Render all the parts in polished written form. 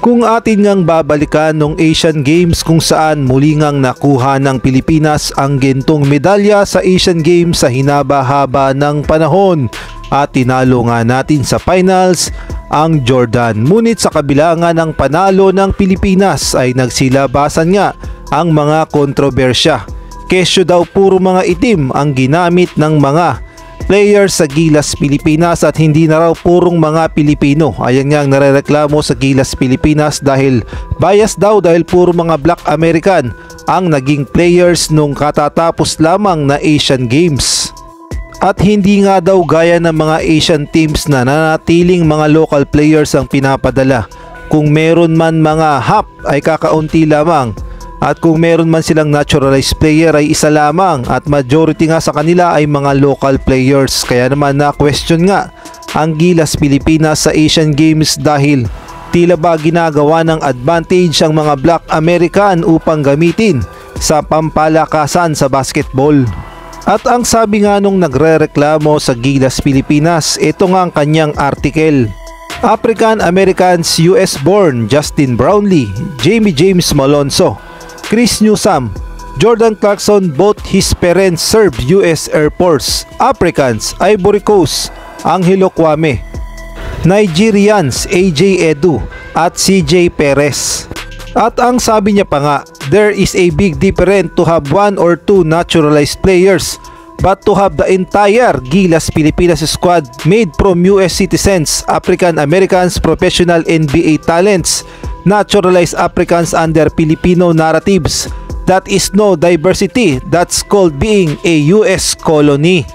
Kung atin ngang babalikan nung Asian Games kung saan muli ngang nakuha ng Pilipinas ang gintong medalya sa Asian Games sa hinaba-haba ng panahon at tinalo nga natin sa finals ang Jordan. Ngunit sa kabila nga ng panalo ng Pilipinas ay nagsilabasan nga ang mga kontrobersya. Kesyo daw puro mga itim ang ginamit ng mga players sa Gilas Pilipinas at hindi na raw purong mga Pilipino. Ayan nga ang narereklamo sa Gilas Pilipinas dahil bias daw dahil puro mga Black American ang naging players nung katatapos lamang na Asian Games. At hindi nga daw gaya ng mga Asian teams na nanatiling mga local players ang pinapadala. Kung meron man mga hap ay kakaunti lamang. At kung meron man silang naturalized player ay isa lamang at majority nga sa kanila ay mga local players. Kaya naman na-question nga ang Gilas Pilipinas sa Asian Games dahil tila ba ginagawa ng advantage ang mga Black American upang gamitin sa pampalakasan sa basketball. At ang sabi nga nung nagrereklamo sa Gilas Pilipinas, ito nga ang kanyang article. African Americans US born Justin Brownlee, Jamie James Malonzo, Chris Newsome, Jordan Clarkson, both his parents served US Air Force. Africans, Ivory Coast, Angelo Kwame. Nigerians, AJ Edu at CJ Perez. At ang sabi niya pa nga, there is a big difference to have one or two naturalized players, but to have the entire Gilas Pilipinas squad made from US citizens, African Americans, professional NBA talents, naturalized Africans under Filipino narratives. That is no diversity. That's called being a US colony.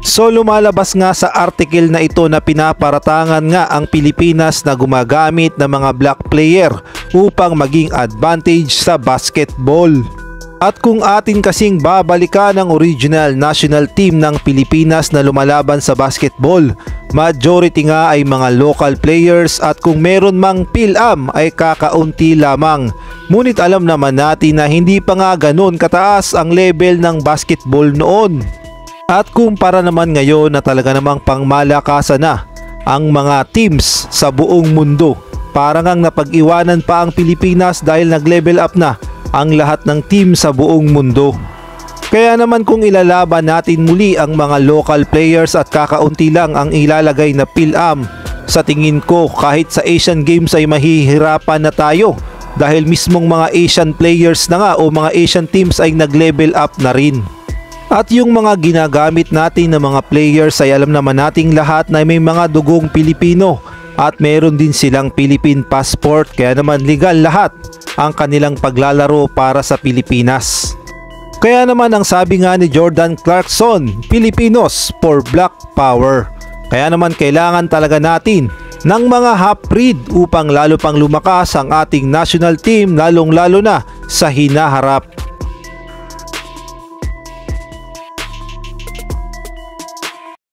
So lumalabas nga sa article na ito na pinaparatangan nga ang Pilipinas na gumagamit ng mga black player upang maging advantage sa basketball. At kung atin kasing babalikan ang original national team ng Pilipinas na lumalaban sa basketball, majority nga ay mga local players at kung meron mang PhilAm ay kakaunti lamang. Ngunit alam naman natin na hindi pa nga ganoon kataas ang level ng basketball noon. At kumpara naman ngayon na talaga namang pangmalakasan na ang mga teams sa buong mundo, parang ang napag-iwanan pa ang Pilipinas dahil nag-level up na ang lahat ng team sa buong mundo. Kaya naman kung ilalaban natin muli ang mga local players at kakaunti lang ang ilalagay na PhilAm, sa tingin ko kahit sa Asian Games ay mahihirapan na tayo dahil mismong mga Asian players na nga o mga Asian teams ay nag-level up na rin. At yung mga ginagamit natin na mga players ay alam naman nating lahat na may mga dugong Pilipino at meron din silang Philippine passport, kaya naman legal lahat ang kanilang paglalaro para sa Pilipinas. Kaya naman ang sabi nga ni Jordan Clarkson, Filipinos for Black Power. Kaya naman kailangan talaga natin ng mga half-breed upang lalo pang lumakas ang ating national team, lalong lalo na sa hinaharap.